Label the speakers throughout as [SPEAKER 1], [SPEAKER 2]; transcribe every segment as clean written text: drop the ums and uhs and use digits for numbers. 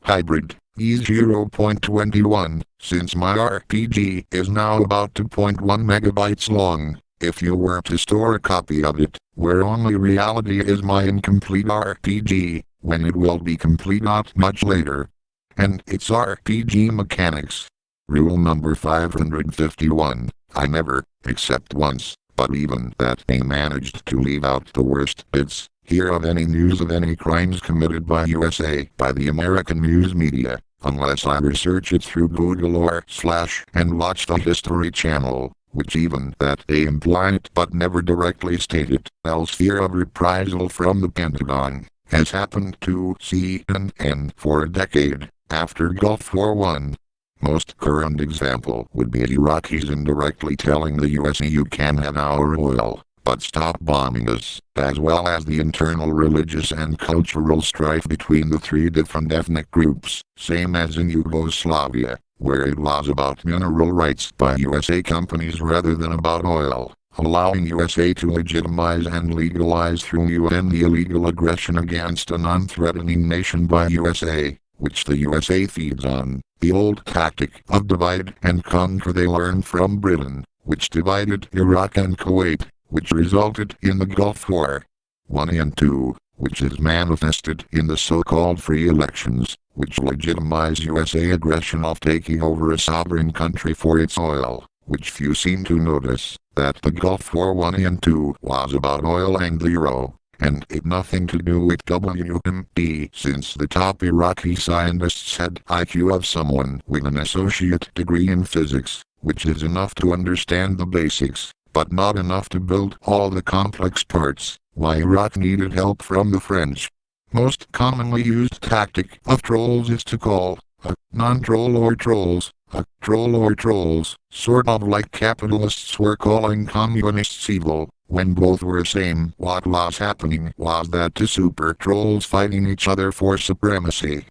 [SPEAKER 1] Hybrid, E0.21, since my RPG is now about 2.1 megabytes long. If you were to store a copy of it, where only reality is my incomplete RPG, when it will be complete not much later. And its RPG mechanics. Rule number 551, I never, except once, but even that they managed to leave out the worst bits, hear of any news of any crimes committed by USA by the American news media, unless I research it through Google or / and watch the History Channel, which even that they imply it but never directly state it, else fear of reprisal from the Pentagon, has happened to CNN for a decade, after Gulf War I. Most current example would be Iraqis indirectly telling the US you can have our oil, but stop bombing us, as well as the internal religious and cultural strife between the three different ethnic groups, same as in Yugoslavia, where it was about mineral rights by USA companies rather than about oil, allowing USA to legitimize and legalize through UN the illegal aggression against a non-threatening nation by USA, which the USA feeds on. The old tactic of divide and conquer they learned from Britain, which divided Iraq and Kuwait, which resulted in the Gulf War. 1 and 2, which is manifested in the so-called free elections, which legitimize USA aggression of taking over a sovereign country for its oil, which few seem to notice, that the Gulf War 1 and 2 was about oil and the euro, and it nothing to do with WMD, since the top Iraqi scientists had IQ of someone with an associate degree in physics, which is enough to understand the basics, but not enough to build all the complex parts, why Iraq needed help from the French. Most commonly used tactic of trolls is to call a non-troll or trolls, a troll or trolls, sort of like capitalists were calling communists evil, when both were same. What was happening was that two super trolls fighting each other for supremacy.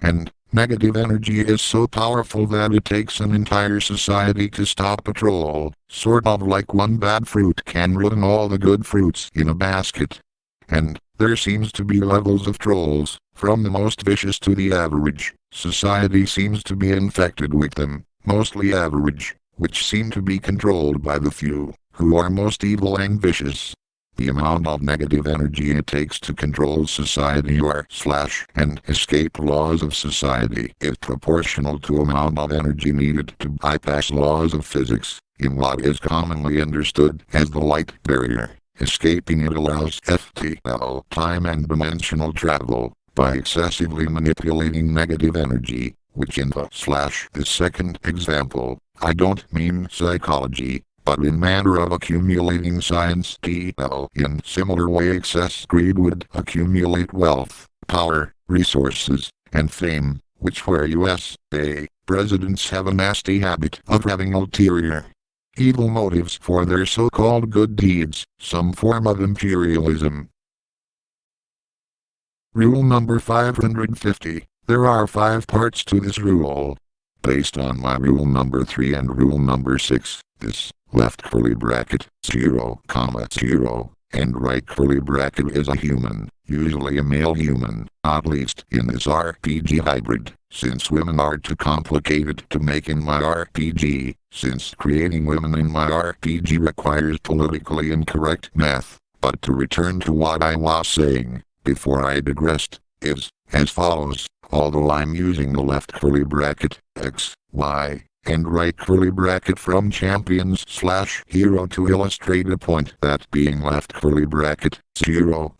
[SPEAKER 1] And negative energy is so powerful that it takes an entire society to stop a troll, sort of like one bad fruit can ruin all the good fruits in a basket. And there seems to be levels of trolls, from the most vicious to the average. Society seems to be infected with them, mostly average, which seem to be controlled by the few, who are most evil and vicious. The amount of negative energy it takes to control society or / and escape laws of society is proportional to amount of energy needed to bypass laws of physics, in what is commonly understood as the light barrier. Escaping it allows FTL, time and dimensional travel, by excessively manipulating negative energy, which in the / the second example, I don't mean psychology, but in manner of accumulating science TL. In similar way excess greed would accumulate wealth, power, resources, and fame, which where USA presidents have a nasty habit of having ulterior evil motives for their so-called good deeds, some form of imperialism. Rule number 550. There are 5 parts to this rule. Based on my rule number 3 and rule number 6, this left curly bracket 0, 0, and right curly bracket is a human, usually a male human, at least in this RPG hybrid, since women are too complicated to make in my RPG, since creating women in my RPG requires politically incorrect math. But to return to what I was saying, before I digressed, is as follows, although I'm using the left curly bracket, X, Y, and right curly bracket from champions / hero to illustrate a point that being left curly bracket 0,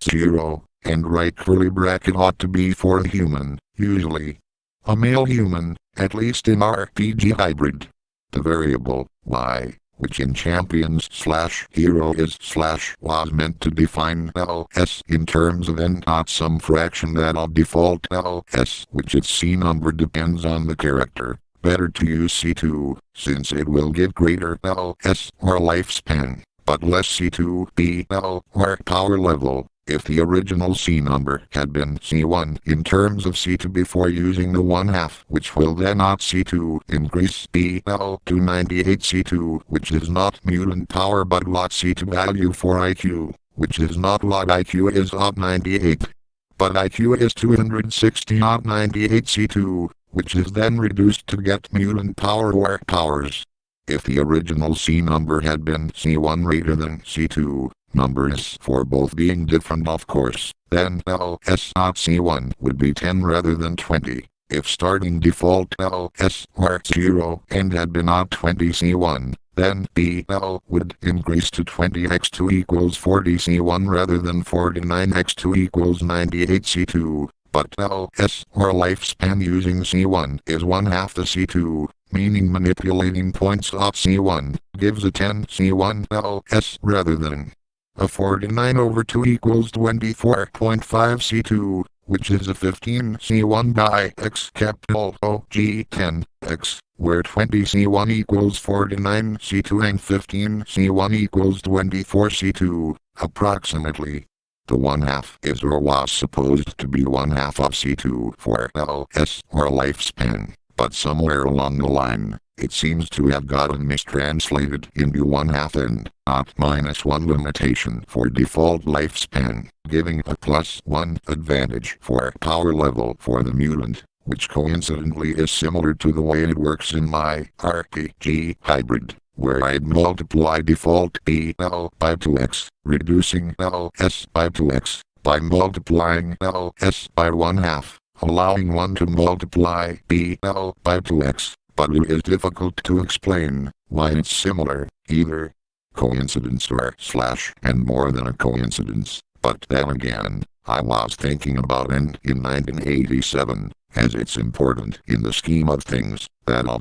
[SPEAKER 1] 0, and right curly bracket ought to be for a human, usually a male human, at least in RPG hybrid. The variable y, which in champions / hero is / was meant to define ls in terms of n not some fraction that of default ls, which its c number depends on the character. Better to use C2, since it will give greater LS or lifespan, but less C2 BL or power level. If the original C number had been C1 in terms of C2 before using the 1/2, which will then not C2 increase BL to 98 C2, which is not mutant power but lot C2 value for IQ, which is not lot IQ is odd 98. but IQ is 260 not 98 C2, which is then reduced to get mutant power or powers. If the original C number had been C1 greater than C2, numbers for both being different of course, then LS not C1 would be 10 rather than 20. If starting default LS were 0 and had been not 20 C1, then BL would increase to 20x2 equals 40 C1 rather than 49x2 equals 98 C2. But LS or lifespan using C1 is 1/2 the C2, meaning manipulating points of C1 gives a 10 C1 LS rather than a 49 over 2 equals 24.5 C2, which is a 15 C1 by x capital O G 10 x, where 20 C1 equals 49 C2 and 15 C1 equals 24 C2, approximately. The 1/2 is or was supposed to be 1/2 of C2 for LS or lifespan, but somewhere along the line, it seems to have gotten mistranslated into 1/2 and not -1 limitation for default lifespan, giving a +1 advantage for power level for the mutant, which coincidentally is similar to the way it works in my RPG hybrid, where I'd multiply default BL by 2x, reducing LS by 2x, by multiplying LS by 1/2, allowing one to multiply BL by 2x, but it is difficult to explain why it's similar, either coincidence or / and more than a coincidence. But then again, I was thinking about it in 1987, as it's important in the scheme of things that I'll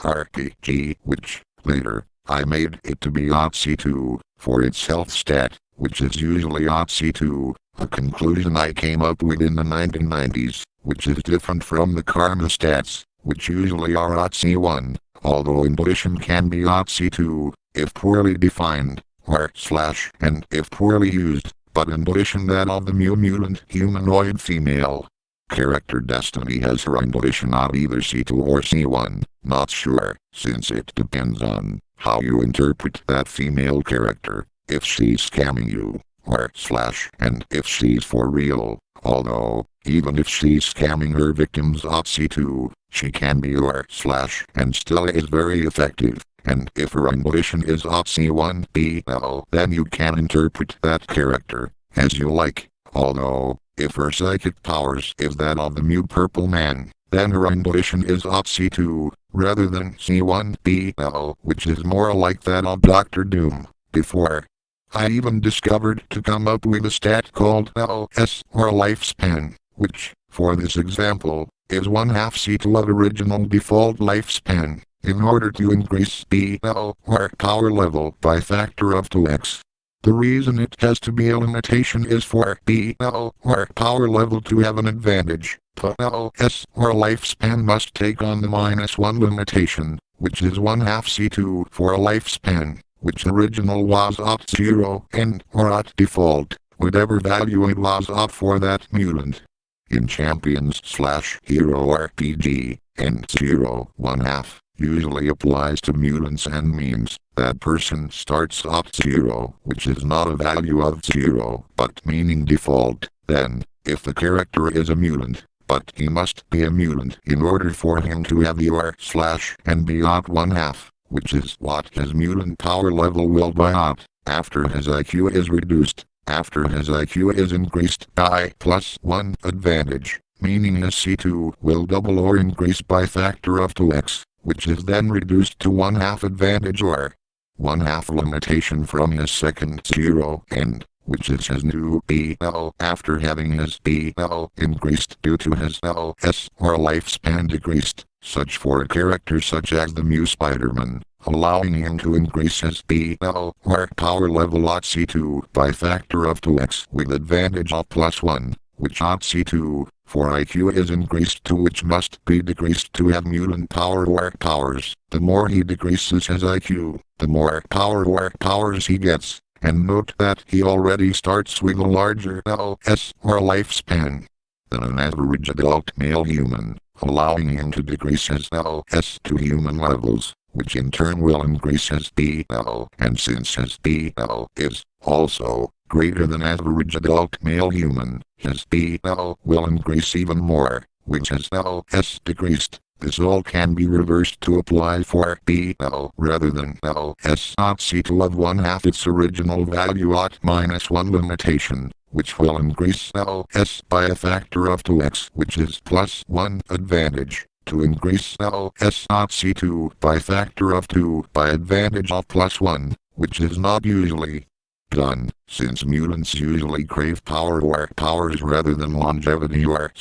[SPEAKER 1] RPG, which, later, I made it to be OTC2, for its health stat, which is usually OTC2, a conclusion I came up with in the 1990s, which is different from the karma stats, which usually are OTC1, although intuition can be OTC2, if poorly defined, or / and if poorly used, but intuition that of the mutant humanoid female. Character destiny has her intuition on either C2 or C1, not sure, since it depends on how you interpret that female character, if she's scamming you, or / and if she's for real, although, even if she's scamming her victims of C2, she can be or / and still is very effective, and if her intuition is of C1 BL, then you can interpret that character as you like, although, if her psychic powers is that of the purple man, then her intuition is of C2, rather than C1 BL, which is more like that of Dr. Doom. Before, I even discovered to come up with a stat called LS or lifespan, which, for this example, is 1/2 C2 of original default lifespan, in order to increase BL or power level by factor of 2x. The reason it has to be a limitation is for BL or power level to have an advantage. The LS or lifespan must take on the -1 limitation, which is 1/2 C2 for a lifespan, which original was of 0 and or at default, whatever value it was of for that mutant. In Champions / Hero RPG, and 0 1/2 usually applies to mutants and means that person starts off 0, which is not a value of 0, but meaning default. Then, if the character is a mutant, but he must be a mutant in order for him to have the or / and be off 1/2, which is what his mutant power level will be off, after his IQ is reduced, after his IQ is increased by +1 advantage, meaning his C2 will double or increase by factor of 2x, which is then reduced to 1/2 advantage or 1/2 limitation from his second 0 and, which is his new BL after having his BL increased due to his LS or lifespan decreased, such for a character such as the Mu Spider-Man, allowing him to increase his BL or power level at C2 by factor of 2x with advantage of +1, which at C2, for IQ is increased to which must be decreased to have mutant power or powers. The more he decreases his IQ, the more power or powers he gets, and note that he already starts with a larger LS or lifespan than an average adult male human, allowing him to decrease his LS to human levels, which in turn will increase his BL, and since his BL is also greater than average adult male human, his BL will increase even more, which his LS decreased. This all can be reversed to apply for BL rather than LS not C to of 1/2 its original value at -1 limitation, which will increase LS by a factor of 2x, which is +1 advantage. To increase LS not C2 by factor of 2 by advantage of +1, which is not usually done, since mutants usually crave power or powers rather than longevity or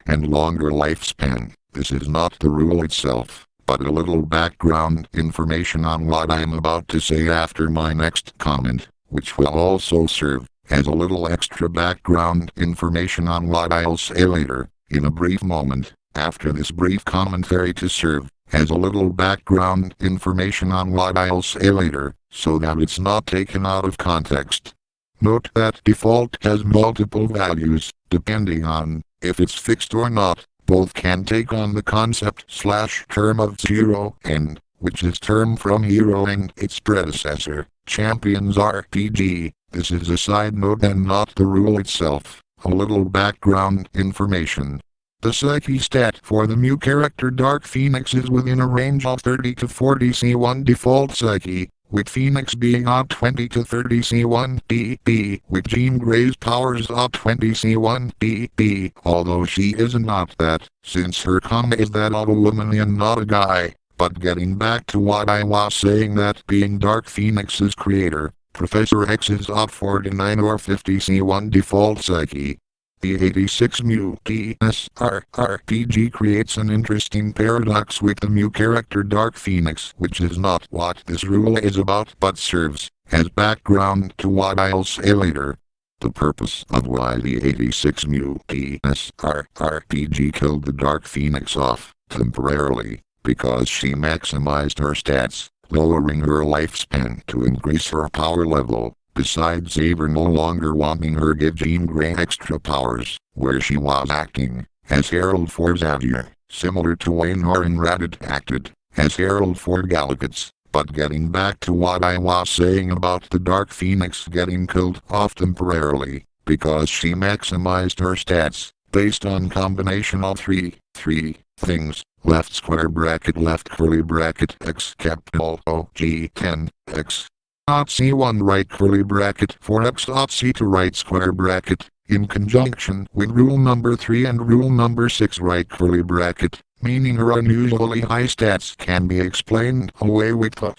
[SPEAKER 1] and longer lifespan. This is not the rule itself, but a little background information on what I am about to say after my next comment, which will also serve as a little extra background information on what I'll say later, in a brief moment, after this brief commentary to serve as a little background information on what I'll say later, so that it's not taken out of context. Note that default has multiple values, depending on if it's fixed or not. Both can take on the concept/term of 0 and, which is term from Hero and its predecessor, Champions RPG. This is a side note and not the rule itself. A little background information. The Psyche stat for the new character Dark Phoenix is within a range of 30 to 40 C1 default Psyche, with Phoenix being at 20 to 30 C1 DB, with Jean Grey's powers at 20 C1 DB, although she is not that, since her comma is that of a woman and not a guy. But getting back to what I was saying, that being Dark Phoenix's creator, Professor X is at 49 or 50 C1 default Psyche. The 86 Mu DSR RPG creates an interesting paradox with the new character Dark Phoenix, which is not what this rule is about but serves as background to what I'll say later. The purpose of why the 86 Mu DSR RPG killed the Dark Phoenix off temporarily, because she maximized her stats, lowering her lifespan to increase her power level. Besides Xavier no longer wanting her give Jean Grey extra powers, where she was acting as Herald for Xavier, similar to Wayne Oren Radit acted as Herald for Galactus. But getting back to what I was saying about the Dark Phoenix getting killed off temporarily, because she maximized her stats, based on combination of three things, left square bracket left curly bracket x capital O G 10 x. C1 right curly bracket for x C2 right square bracket, in conjunction with rule number 3 and rule number 6 right curly bracket, meaning her unusually high stats can be explained away with the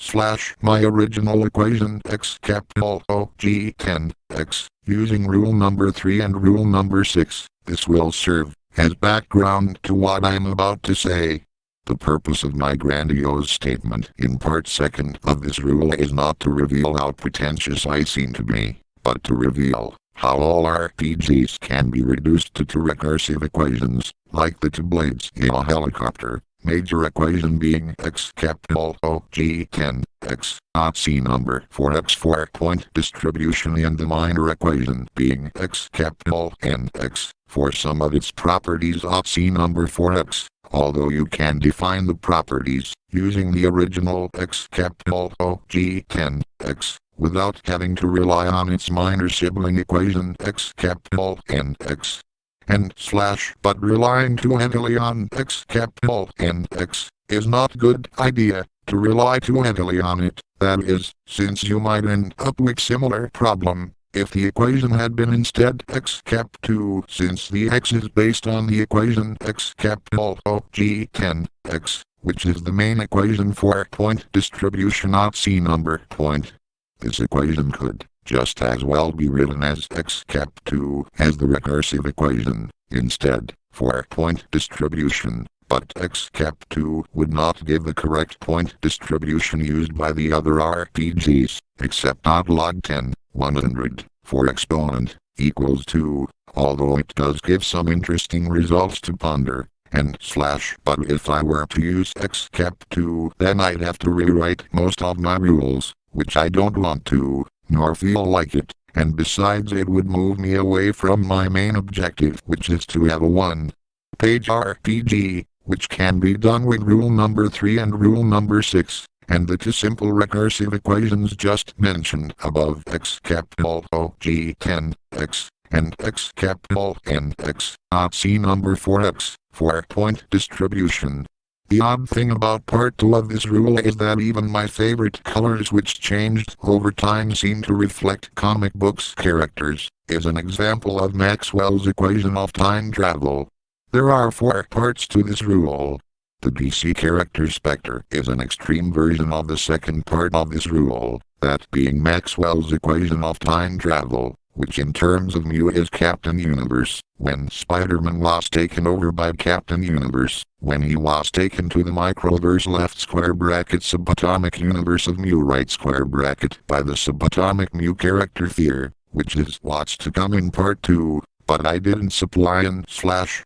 [SPEAKER 1] my original equation x capital O G 10 x, using rule number 3 and rule number 6. This will serve as background to what I'm about to say. The purpose of my grandiose statement in part second of this rule is not to reveal how pretentious I seem to be, but to reveal how all RPGs can be reduced to two recursive equations, like the two blades in a helicopter, major equation being x capital O G 10 x not C number for x 4-point distribution, and the minor equation being x capital N x for some of its properties at C number for x. Although you can define the properties using the original x capital O G 10 x without having to rely on its minor sibling equation x capital N x and / but relying too heavily on x capital N x is not good idea. To rely too heavily on it, that is, since you might end up with similar problem if the equation had been instead x cap 2, since the x is based on the equation x capital O G 10 x, which is the main equation for point distribution at C number point. This equation could just as well be written as x cap 2 as the recursive equation instead for point distribution, but x cap 2 would not give the correct point distribution used by the other RPGs, except not log 10. 100 for exponent equals 2, although it does give some interesting results to ponder, and / but if I were to use x cap 2, then I'd have to rewrite most of my rules, which I don't want to, nor feel like it, and besides it would move me away from my main objective, which is to have a one-page RPG, which can be done with rule number 3 and rule number 6. and the two simple recursive equations just mentioned above x capital O G 10 x and x capital N x odd C number for x, 4-point distribution. The odd thing about part 2 of this rule is that even my favorite colors which changed over time seem to reflect comic books characters, is an example of Maxwell's equation of time travel. There are 4 parts to this rule. The DC character Spectre is an extreme version of the second part of this rule, that being Maxwell's equation of time travel, which in terms of mu is Captain Universe. When Spider-Man was taken over by Captain Universe, when he was taken to the microverse left square bracket subatomic universe of mu right square bracket by the subatomic mu character Fear, which is what's to come in part 2, but I didn't supply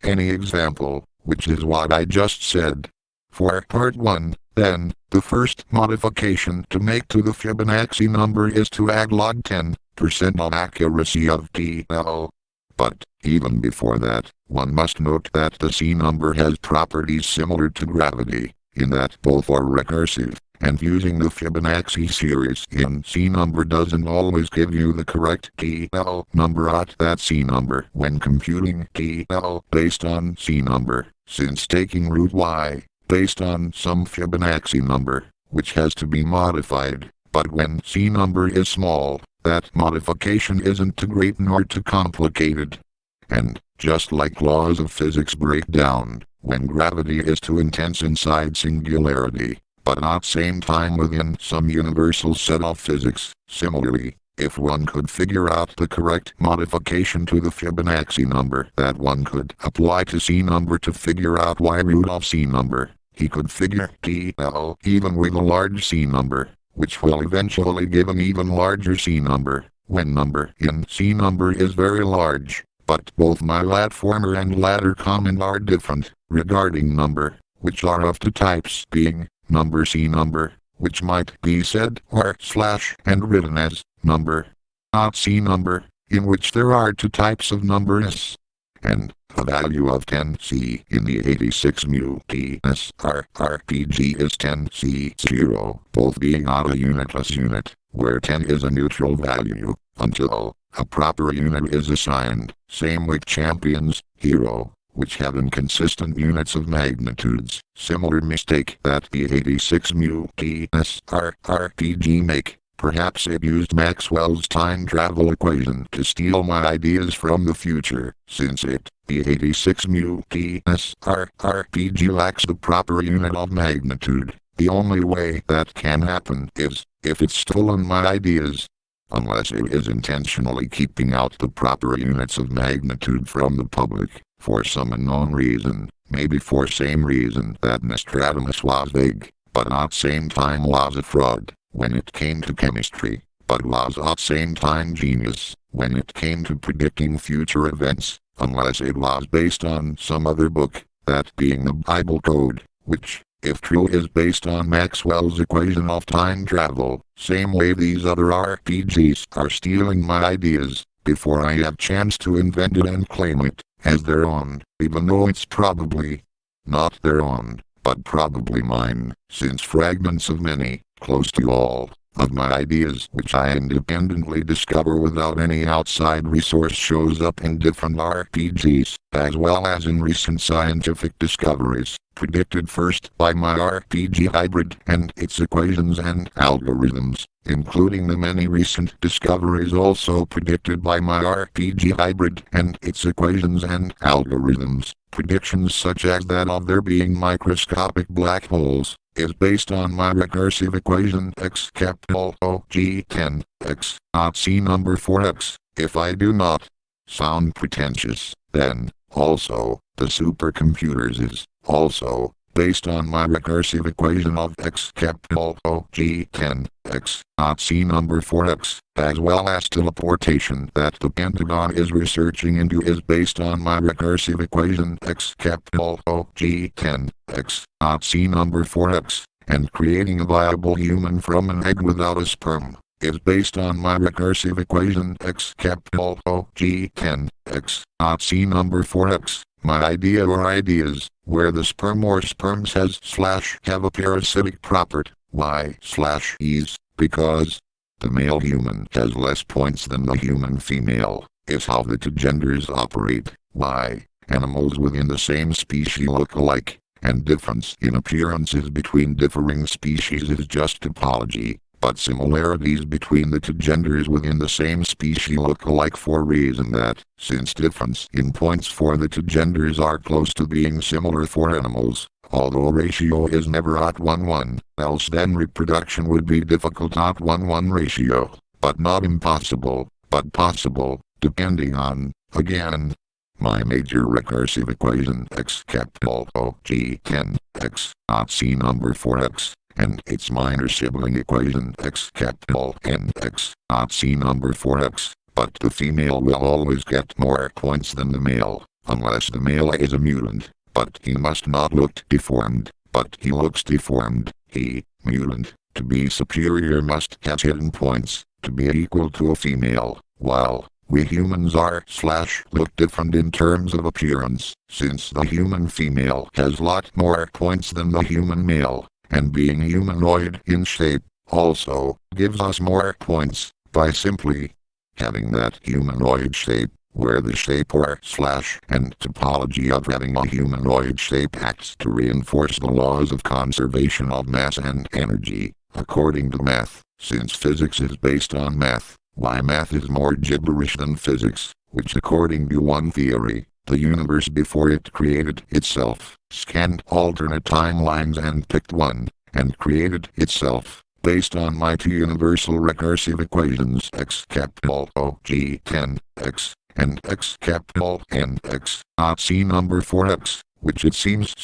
[SPEAKER 1] any example, which is what I just said. For part 1, then, the first modification to make to the Fibonacci number is to add log 10% of accuracy of TL. But, even before that, one must note that the C number has properties similar to gravity, in that both are recursive, and using the Fibonacci series in C number doesn't always give you the correct TL number at that C number when computing TL based on C number, since taking root y, based on some Fibonacci number, which has to be modified, but when C number is small, that modification isn't too great nor too complicated. And, just like laws of physics break down, when gravity is too intense inside singularity, but at same time within some universal set of physics, similarly, if one could figure out the correct modification to the Fibonacci number that one could apply to C number to figure out y root of C number, he could figure TL even with a large C number, which will eventually give an even larger C number, when number in C number is very large. But both my former and latter comment are different, regarding number, which are of two types being, number C number, which might be said or / and written as, number, not C number, in which there are two types of numbers, and, the value of 10C in the 86 mu TS RPG is 10C0, both being odd a unitless unit, where 10 is a neutral value, until a proper unit is assigned, same with champions, hero, which have inconsistent units of magnitudes, similar mistake that the 86 mu TS RPG make. Perhaps it used Maxwell's time travel equation to steal my ideas from the future, since the 86 mu TS RPG lacks the proper unit of magnitude. The only way that can happen is if it's stolen my ideas. Unless it is intentionally keeping out the proper units of magnitude from the public, for some unknown reason, maybe for same reason that Nostradamus was vague, but at same time was a fraud, when it came to chemistry, but was at same time genius, when it came to predicting future events, unless it was based on some other book, that being the Bible code, which, if true, is based on Maxwell's equation of time travel, same way these other RPGs are stealing my ideas, before I have chance to invent it and claim it as their own, even though it's probably not their own, but probably mine, since fragments of many, close to all, of my ideas which I independently discover without any outside resource shows up in different RPGs, as well as in recent scientific discoveries, predicted first by my RPG hybrid and its equations and algorithms, including the many recent discoveries also predicted by my RPG hybrid and its equations and algorithms. Predictions such as that of there being microscopic black holes, is based on my recursive equation x capital O G 10 x odd C number for x. If I do not sound pretentious, then, also, the supercomputers is, also, based on my recursive equation of x capital O G 10 x odd C number for x, as well as teleportation that the Pentagon is researching into is based on my recursive equation x capital O G 10 x odd C number for x, and creating a viable human from an egg without a sperm is based on my recursive equation x capital O G 10 x odd C number for x. My idea or ideas, where the sperm or sperms has / have a parasitic property, y/is, because the male human has less points than the human female, is how the two genders operate. Why? Animals within the same species look alike, and difference in appearances between differing species is just topology, but similarities between the two genders within the same species look alike for reason that, since difference in points for the two genders are close to being similar for animals, although ratio is never at 1:1, else then reproduction would be difficult at 1:1 ratio, but not impossible, but possible, depending on, again, my major recursive equation x capital O G 10 x not C number for x, and its minor sibling equation x capital N x not C number for x, but the female will always get more points than the male, unless the male is a mutant, but he must not look deformed, but he looks deformed, he, mutant, to be superior must have hidden points, to be equal to a female, while we humans look different in terms of appearance, since the human female has lot more points than the human male, and being humanoid in shape, also, gives us more points, by simply having that humanoid shape, where the shape or and topology of having a humanoid shape acts to reinforce the laws of conservation of mass and energy, according to math, since physics is based on math. Why math is more gibberish than physics, which according to one theory, the universe before it created itself, scanned alternate timelines and picked one, and created itself, based on my two universal recursive equations x capital O G 10 x, and x capital N x, not C number for x, which it seems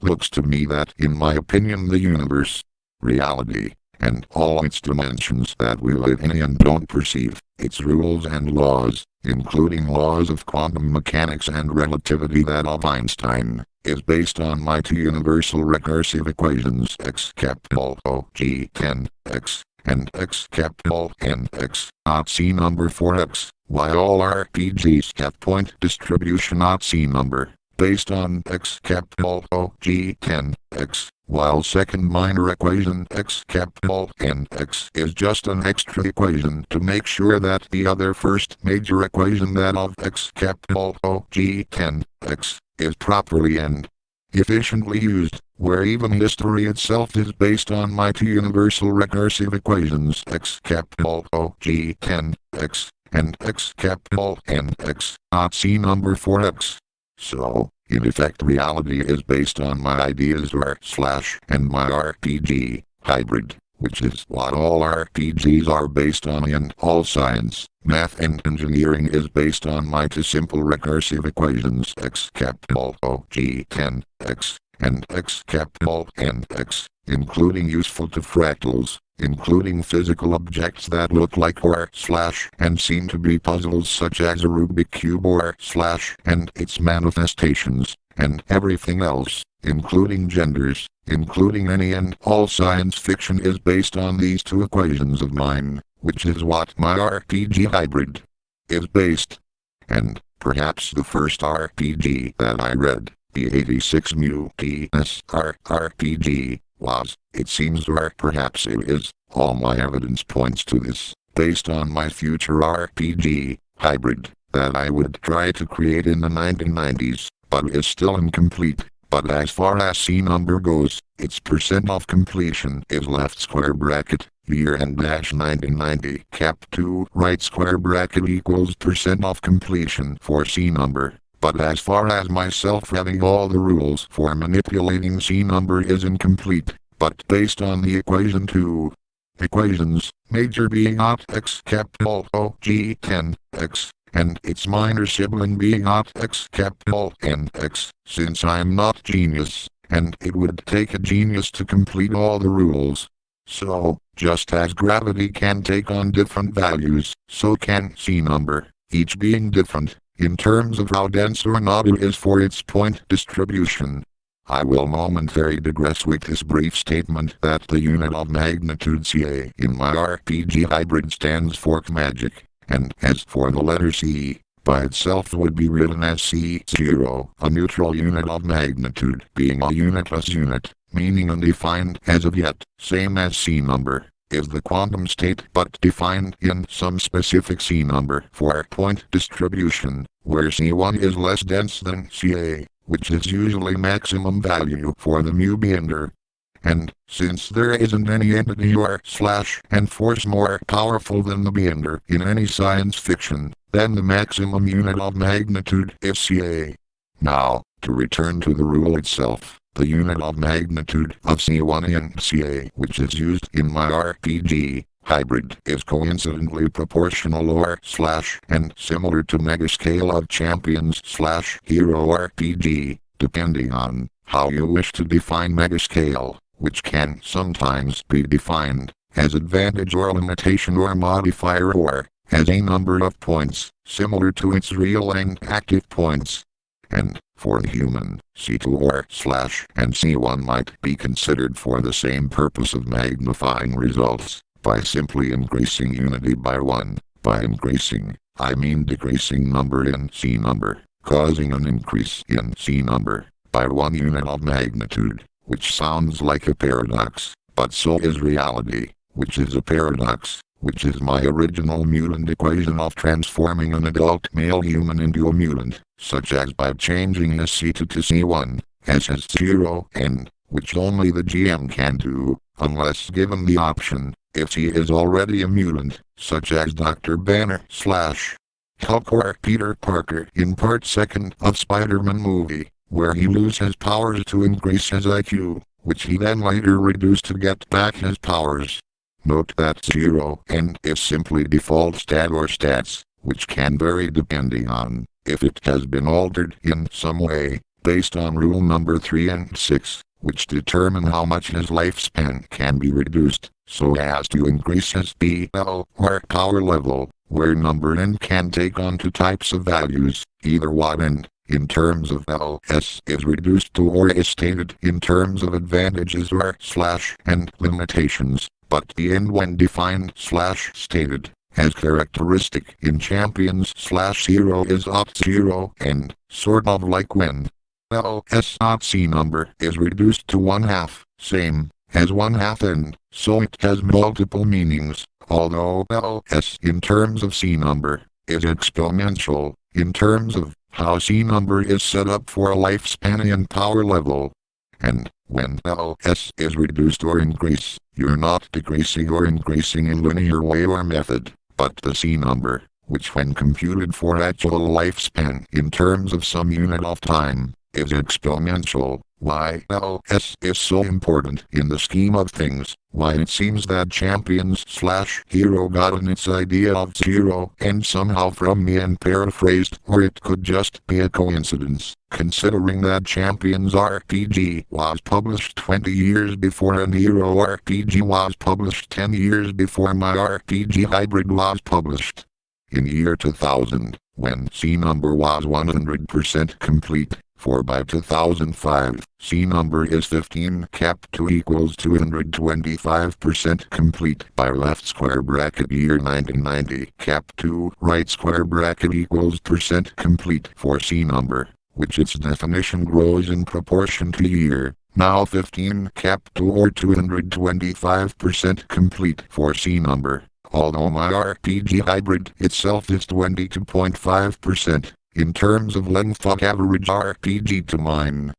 [SPEAKER 1] looks to me that in my opinion the universe, reality, and all its dimensions that we live in and don't perceive, its rules and laws, including laws of quantum mechanics and relativity that of Einstein, is based on my two universal recursive equations x capital O G 10 x, and x capital N x, not C number for x, while all RPGs have point distribution not C number, based on x capital O G 10 x, while second minor equation x capital N x is just an extra equation to make sure that the other first major equation that of x capital O G 10 x is properly and efficiently used, where even history itself is based on my two universal recursive equations x capital O G 10 x, and x capital N x, not C number for x. So, in effect reality is based on my ideas and my RPG, hybrid, which is what all RPGs are based on, and all science, math and engineering is based on my two simple recursive equations x capital O G 10 x, and x capital N x, including useful to fractals, including physical objects that look like or and seem to be puzzles such as a Rubik cube or and its manifestations, and everything else, including genders, including any and all science fiction is based on these two equations of mine, which is what my RPG hybrid is based. And perhaps the first RPG that I read, the 86 mu TSR RPG, was, it seems, or perhaps it is, all my evidence points to this, based on my future RPG, hybrid, that I would try to create in the 1990s, but is still incomplete. But as far as C number goes, its percent of completion is left square bracket, year and dash 1990, cap 2, right square bracket equals percent of completion for C number. But as far as myself having all the rules for manipulating C number is incomplete, but based on the equation 2 equations, major being not x capital O G 10 x, and its minor sibling being not x capital N x, since I'm not genius, and it would take a genius to complete all the rules. So, just as gravity can take on different values, so can C number, each being different, in terms of how dense or not it is for its point distribution. I will momentarily digress with this brief statement that the unit of magnitude CA in my RPG hybrid stands for magic, and as for the letter C, by itself would be written as C0, a neutral unit of magnitude, being a unitless unit, meaning undefined as of yet, same as C number, is the quantum state but defined in some specific C number for point distribution, where C1 is less dense than Ca, which is usually maximum value for the mu meander. And, since there isn't any entity or slash and force more powerful than the meander in any science fiction, then the maximum unit of magnitude is Ca. Now, to return to the rule itself, the unit of magnitude of C1 in Ca, which is used in my RPG hybrid, is coincidentally proportional or slash and similar to megascale of champions slash hero RPG, depending on how you wish to define megascale, which can sometimes be defined as advantage or limitation or modifier or as a number of points, similar to its real and active points. And, for the human, C2 or slash and C1 might be considered for the same purpose of magnifying results, by simply increasing unity by 1. By increasing, I mean decreasing number in C number, causing an increase in C number by 1 unit of magnitude, which sounds like a paradox, but so is reality, which is a paradox, which is my original mutant equation of transforming an adult male human into a mutant, such as by changing his C2 to C1, as his 0 and, which only the GM can do, unless given the option, if he is already a mutant, such as Dr. Banner slash Hulk or Peter Parker in part 2 of Spider-Man movie, where he loses his powers to increase his IQ, which he then later reduced to get back his powers. Note that 0 and is simply default stat or stats, which can vary depending on if it has been altered in some way, based on rule number 3 and 6, which determine how much his lifespan can be reduced, so as to increase his PL or power level, where number n can take on two types of values, either what n, in terms of LS is reduced to or is stated in terms of advantages or slash and limitations, but the end when defined slash stated as characteristic in champions slash hero is opt 0 and, sort of like when LS opt C number is reduced to 1/2, same as 1/2 n, so it has multiple meanings, although LS in terms of C number is exponential, in terms of how C number is set up for a lifespan and power level. And, when LS is reduced or increased, you're not decreasing or increasing in linear way or method, but the C number, which when computed for actual lifespan in terms of some unit of time, is exponential. Why LS is so important in the scheme of things, why it seems that champions slash hero gotten its idea of 0 and somehow from me and paraphrased, or it could just be a coincidence, considering that Champions RPG was published 20 years before an Hero RPG was published 10 years before my RPG hybrid was published. In year 2000, when C number was 100% complete, for by 2005, C number is 15 cap 2 equals 225% complete by left square bracket year 1990 cap 2 right square bracket equals percent complete for C number, which its definition grows in proportion to year, now 15 cap 2 or 225% complete for C number, although my RPG hybrid itself is 22.5%. In terms of length of average RPG to mine.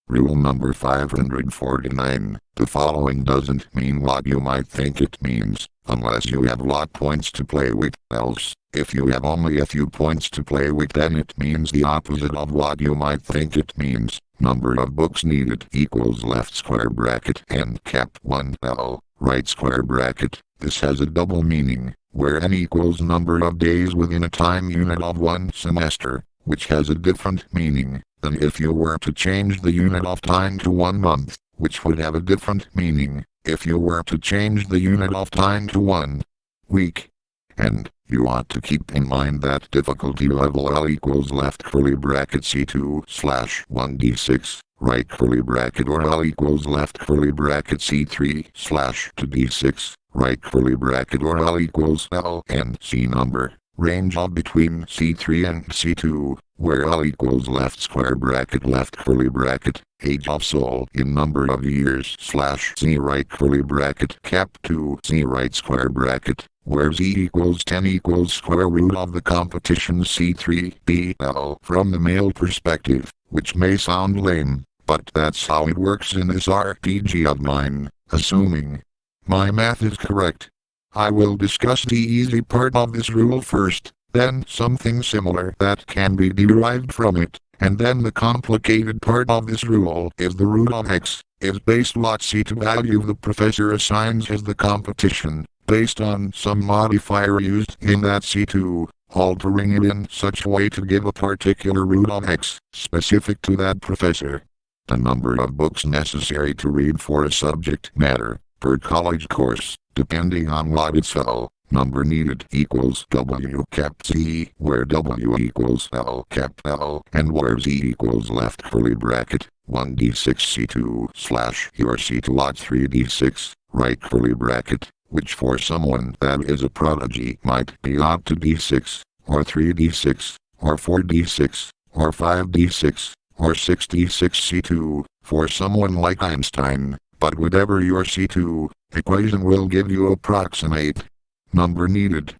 [SPEAKER 1] Rule number 549. The following doesn't mean what you might think it means, unless you have lot points to play with, else, if you have only a few points to play with, then it means the opposite of what you might think it means. Number of books needed equals left square bracket and cap 1 L, right square bracket. This has a double meaning, where n equals number of days within a time unit of 1 semester, which has a different meaning than if you were to change the unit of time to 1 month, which would have a different meaning if you were to change the unit of time to 1 week. And, you ought to keep in mind that difficulty level L equals left curly bracket C2 slash 1d6, right curly bracket or L equals left curly bracket C3 slash 2d6, right curly bracket or L equals L and C number, range of between C3 and C2, where L equals left square bracket left curly bracket, age of soul in number of years / Z right curly bracket cap 2 Z right square bracket, where Z equals 10 equals square root of the competition C3 BL from the male perspective, which may sound lame, but that's how it works in this RPG of mine, assuming my math is correct. I will discuss the easy part of this rule first, then something similar that can be derived from it, and then the complicated part of this rule is the root of x is based what C2 value the professor assigns as the competition, based on some modifier used in that C2, altering it in such a way to give a particular root of x, specific to that professor. The number of books necessary to read for a subject matter, per college course, depending on what its L number needed equals W cap Z, where W equals L cap L, and where Z equals left curly bracket 1d6 C2 / your C2 lot 3d6, right curly bracket, which for someone that is a prodigy might be up to d6, or 3d6, or 4d6, or 5d6, or 6d6 C2, for someone like Einstein, but whatever your C2 equation will give you approximate number needed.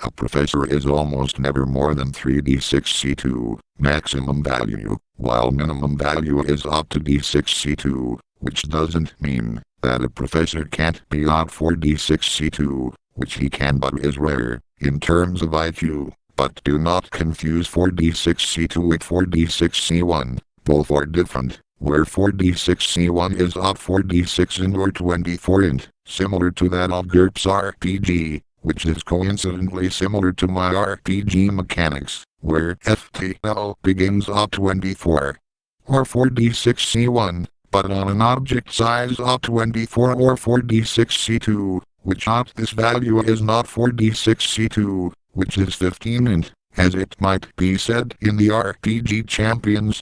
[SPEAKER 1] A professor is almost never more than 3d6 C2 maximum value, while minimum value is up to d6 C2, which doesn't mean that a professor can't be up 4d6 C2, which he can but is rare, in terms of IQ, but do not confuse 4d6 C2 with 4d6 C1, both are different, where 4d6 C1 is up 4d6 int or 24 int, similar to that of GURPS RPG, which is coincidentally similar to my RPG mechanics, where FTL begins up 24, or 4d6 C1, but on an object size up 24 or 4d6 C2, which at this value is not 4d6 C2, which is 15 int, as it might be said in the RPG Champions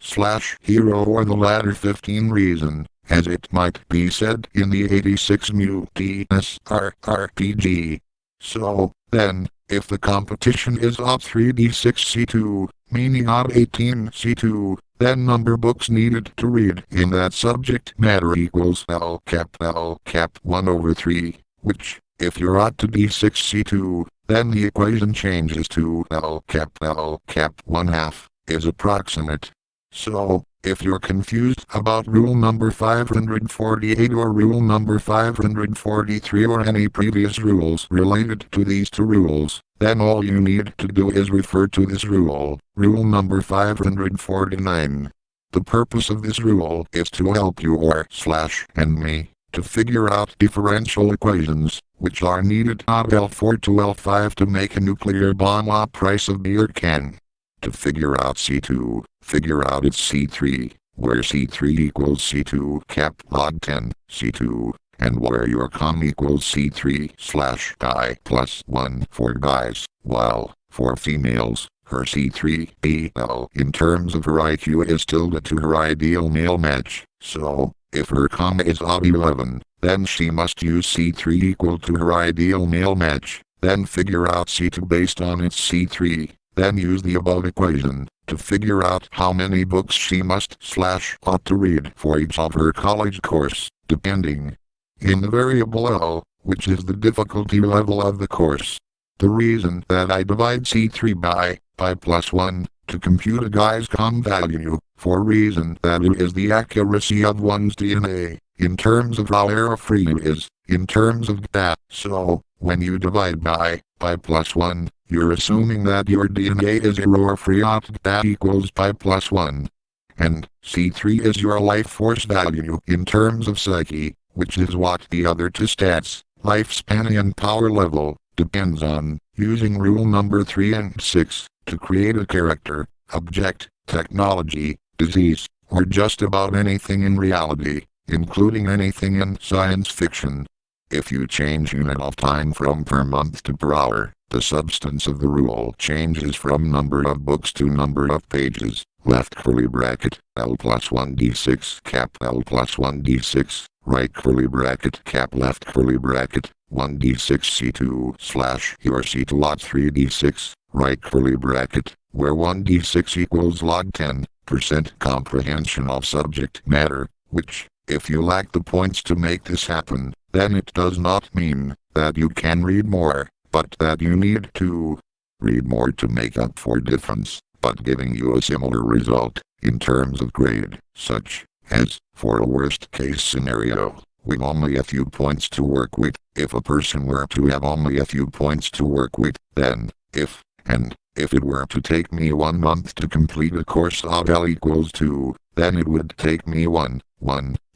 [SPEAKER 1] / Hero or the latter 15 reason, as it might be said in the 86 Mutantes RPG. So, then, if the competition is up 3d6 C2, meaning up 18 C2, then number books needed to read in that subject matter equals L cap 1 over 3, which, if you're up to d6 C2, then the equation changes to L cap 1 half, is approximate. So, if you're confused about rule number 548 or rule number 543 or any previous rules related to these two rules, then all you need to do is refer to this rule, rule number 549. The purpose of this rule is to help you and me to figure out differential equations, which are needed at L4 to L5 to make a nuclear bomb at price of beer can. To figure out C2, figure out its C3, where C3 equals C2 cap log 10 C2, and where your com equals C3 / guy plus 1 for guys, while, for females, her C3 BL in terms of her IQ is tilde to her ideal male match, so, if her com is odd 11, then she must use C3 equal to her ideal male match, then figure out C2 based on its C3. Then use the above equation to figure out how many books she must / ought to read for each of her college course, depending in the variable L, which is the difficulty level of the course. The reason that I divide C3 by plus 1 to compute a guy's com value, for reason that it is the accuracy of one's DNA, in terms of how error-free it is, in terms of that. So, when you divide by plus 1, you're assuming that your DNA is error-free at that equals plus 1. And C3 is your life force value in terms of psyche, which is what the other two stats, lifespan and power level, depends on, using rule number 3 and 6, to create a character, object, technology, disease, or just about anything in reality, including anything in science fiction. If you change unit of time from per month to per hour, the substance of the rule changes from number of books to number of pages, left curly bracket, L plus 1d6 cap L plus 1d6, right curly bracket cap left curly bracket, 1d6 C2 slash your C2 log 3d6, right curly bracket, where 1d6 equals log 10% comprehension of subject matter, which, if you lack the points to make this happen, then it does not mean that you can read more, but that you need to read more to make up for difference, but giving you a similar result in terms of grade, such as, for a worst case scenario, with only a few points to work with. If a person were to have only a few points to work with, then, if it were to take me 1 month to complete a course of L equals 2, then it would take me one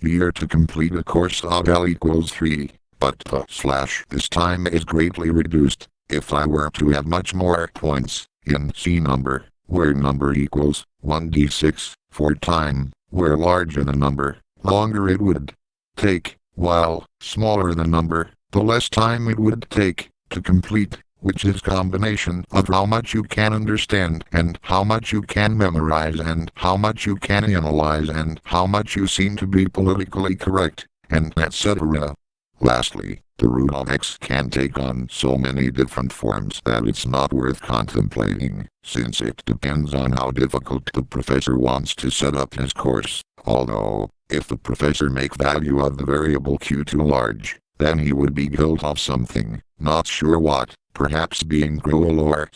[SPEAKER 1] year to complete a course of L equals 3, but the slash this time is greatly reduced. If I were to have much more points in C number, where number equals 1d6, for time, where larger the number, longer it would take, while smaller the number, the less time it would take to complete, which is combination of how much you can understand and how much you can memorize and how much you can analyze and how much you seem to be politically correct, and etc. Lastly, the root of x can take on so many different forms that it's not worth contemplating, since it depends on how difficult the professor wants to set up his course. Although, if the professor make value of the variable q too large, then he would be guilty of something, not sure what, perhaps being cruel or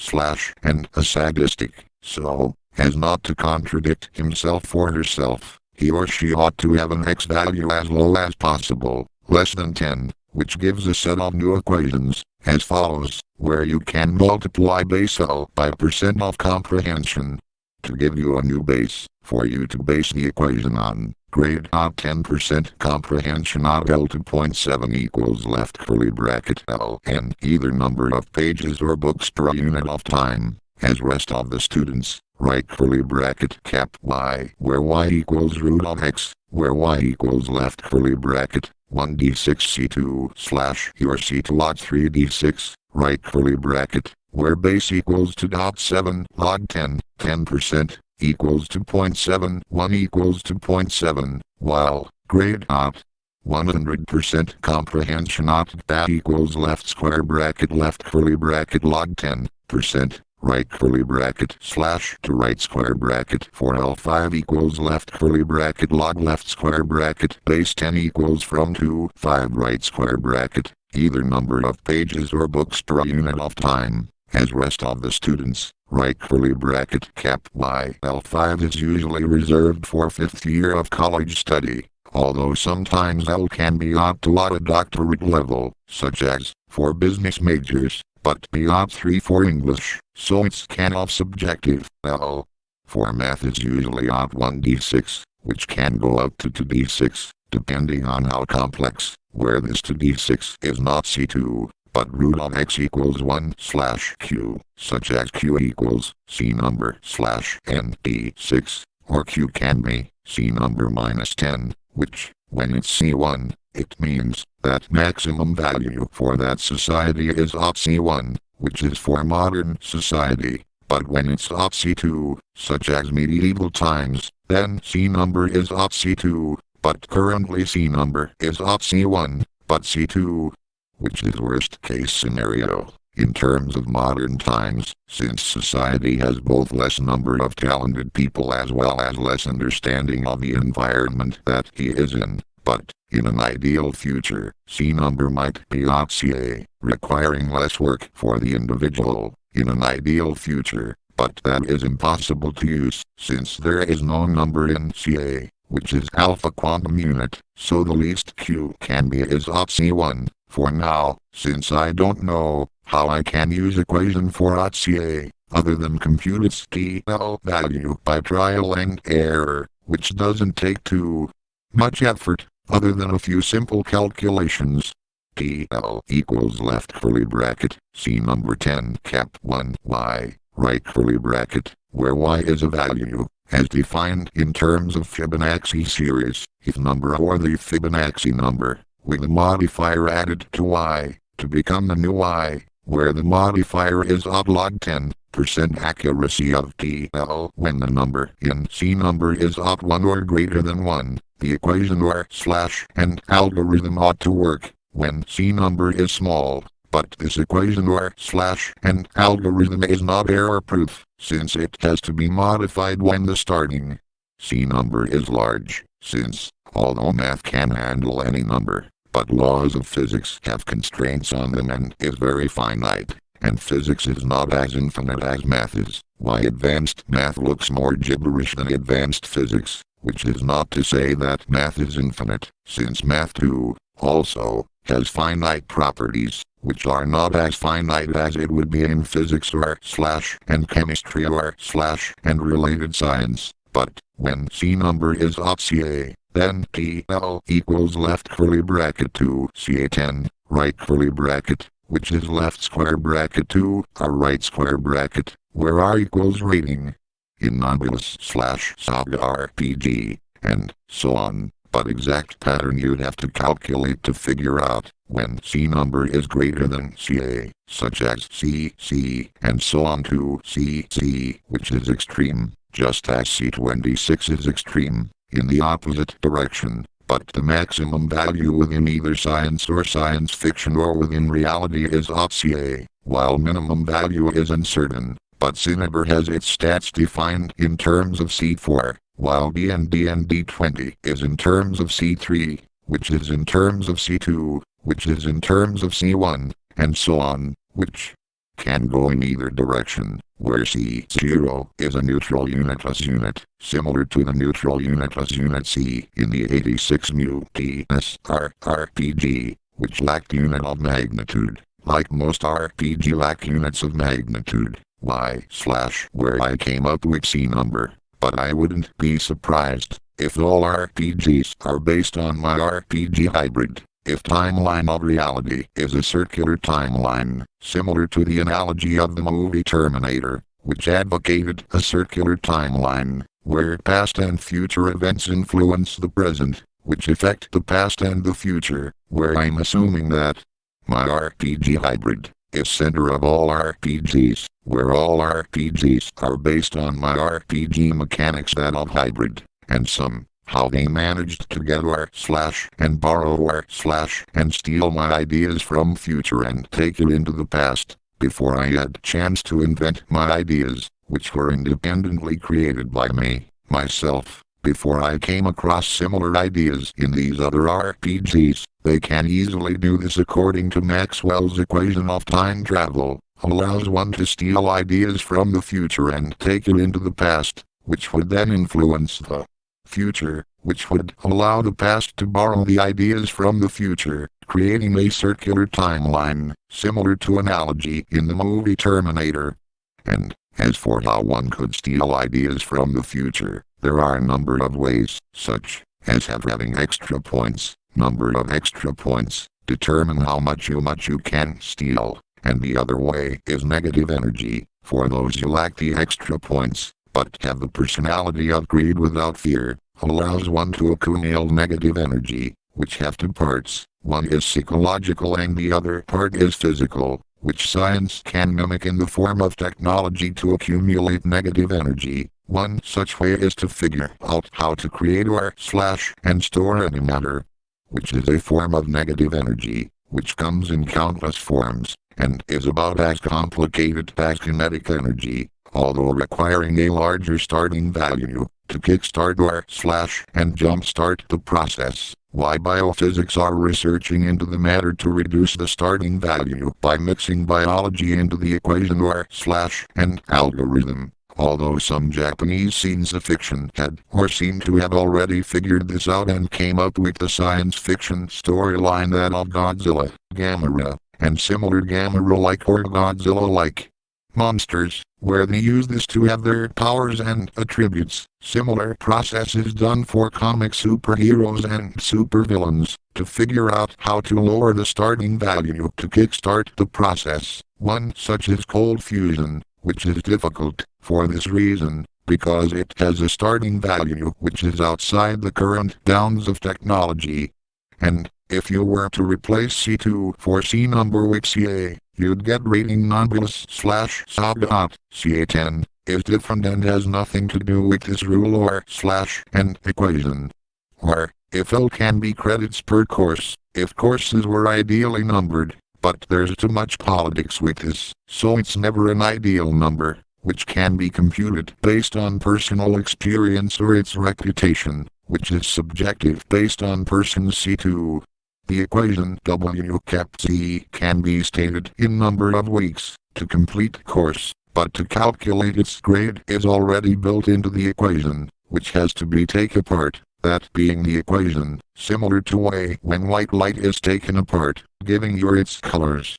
[SPEAKER 1] and a sadistic, so, as not to contradict himself or herself, he or she ought to have an x value as low as possible, less than 10, which gives a set of new equations, as follows, where you can multiply base L by percent of comprehension, to give you a new base, for you to base the equation on. Grade of 10% comprehension of L 2.7 equals left curly bracket L and either number of pages or books per unit of time, as rest of the students, right curly bracket cap y, where y equals root of x, where y equals left curly bracket 1d6 C2 slash your C2 log 3d6, right curly bracket, where base equals 2.7 log 10% equals 2.7, 1 equals 2.7, while grade of 100% comprehension of that equals left square bracket left curly bracket log 10%, right curly bracket slash to right square bracket for L5 equals left curly bracket log left square bracket base 10 equals from 2, 5 right square bracket, either number of pages or books per unit of time, as rest of the students. Right curly bracket cap y L5 is usually reserved for 5th year of college study, although sometimes L can be up to at a doctorate level, such as for business majors, but be up 3 for English, so it's kind of subjective. L for math is usually up 1d6, which can go up to 2d6, depending on how complex, where this 2d6 is not C2. But root of x equals 1 slash q, such as q equals c number slash n d6, or q can be c number minus 10, which, when it's c1, it means that maximum value for that society is of c1, which is for modern society. But when it's of c2, such as medieval times, then c number is of c2, but currently c number is of c1, but c2, which is worst case scenario, in terms of modern times, since society has both less number of talented people as well as less understanding of the environment that he is in. But, in an ideal future, C number might be of CA, requiring less work for the individual, in an ideal future, but that is impossible to use, since there is no number in CA, which is alpha quantum unit, so the least Q can be is of C1. For now, since I don't know how I can use equation for CA, other than compute its TL value by trial and error, which doesn't take too much effort, other than a few simple calculations. TL equals left curly bracket, C number 10 cap 1 y, right curly bracket, where y is a value, as defined in terms of Fibonacci series, if number or the Fibonacci number, with a modifier added to y, to become the new y, where the modifier is of log 10, accuracy of TL when the number in C number is odd 1 or greater than 1. The equation or slash and algorithm ought to work when C number is small, but this equation or slash and algorithm is not error-proof, since it has to be modified when the starting C number is large, since, although math can handle any number, but laws of physics have constraints on them and is very finite, and physics is not as infinite as math is. Why advanced math looks more gibberish than advanced physics, which is not to say that math is infinite, since math too, also, has finite properties, which are not as finite as it would be in physics or slash and chemistry or slash and related science. But, when C number is odd CA, then TL equals left curly bracket to CA10, right curly bracket, which is left square bracket to a right square bracket, where R equals rating. In Nobulus slash Saga RPG, and so on, but exact pattern you'd have to calculate to figure out when C number is greater than CA, such as CC, and so on to CC, which is extreme, just as C26 is extreme, in the opposite direction, but the maximum value within either science or science fiction or within reality is odd CA, while minimum value is uncertain. But C number has its stats defined in terms of C4, while D&D and D20 is in terms of C3, which is in terms of C2, which is in terms of C1, and so on, which can go in either direction, where C0 is a neutral unitless unit, similar to the neutral unitless unit C in the 86 mu TSR RPG, which lacked unit of magnitude, like most RPG lack units of magnitude. Where I came up with C number, but I wouldn't be surprised if all RPGs are based on my RPG hybrid. If timeline of reality is a circular timeline, similar to the analogy of the movie Terminator, which advocated a circular timeline, where past and future events influence the present, which affect the past and the future, where I'm assuming that my RPG hybrid is center of all RPGs, where all RPGs are based on my RPG mechanics that of hybrid, and somehow they managed to get or slash and borrow or slash and steal my ideas from future and take it into the past, before I had chance to invent my ideas, which were independently created by me, myself. Before I came across similar ideas in these other RPGs, they can easily do this according to Maxwell's equation of time travel, allows one to steal ideas from the future and take it into the past, which would then influence the future, which would allow the past to borrow the ideas from the future, creating a circular timeline, similar to analogy in the movie Terminator. And, as for how one could steal ideas from the future, there are a number of ways, such as having extra points, number of extra points, determine how much you can steal, and the other way is negative energy, for those who lack the extra points, but have the personality of greed without fear, allows one to accumulate negative energy, which have two parts, one is psychological and the other part is physical, which science can mimic in the form of technology to accumulate negative energy. One such way is to figure out how to create or slash and store any matter, which is a form of negative energy, which comes in countless forms, and is about as complicated as kinetic energy, although requiring a larger starting value, to kickstart or slash and jumpstart the process. Why biophysics are researching into the matter to reduce the starting value by mixing biology into the equation or slash and algorithm. Although some Japanese science fiction had or seem to have already figured this out and came up with the science fiction storyline that of Godzilla, Gamera, and similar Gamera-like or Godzilla-like monsters, where they use this to have their powers and attributes. Similar process is done for comic superheroes and supervillains, to figure out how to lower the starting value to kickstart the process. One such is cold fusion, which is difficult, for this reason, because it has a starting value which is outside the current bounds of technology, and If you were to replace C2 for C number with CA, you'd get rating nonbulous slash sagat. CA10 is different and has nothing to do with this rule or slash and equation. Or, if L can be credits per course, if courses were ideally numbered, but there's too much politics with this, so it's never an ideal number, which can be computed based on personal experience or its reputation, which is subjective based on person's C2. The equation W kept C can be stated in number of weeks to complete course, but to calculate its grade is already built into the equation, which has to be taken apart, that being the equation, similar to way when white light is taken apart, giving you its colors.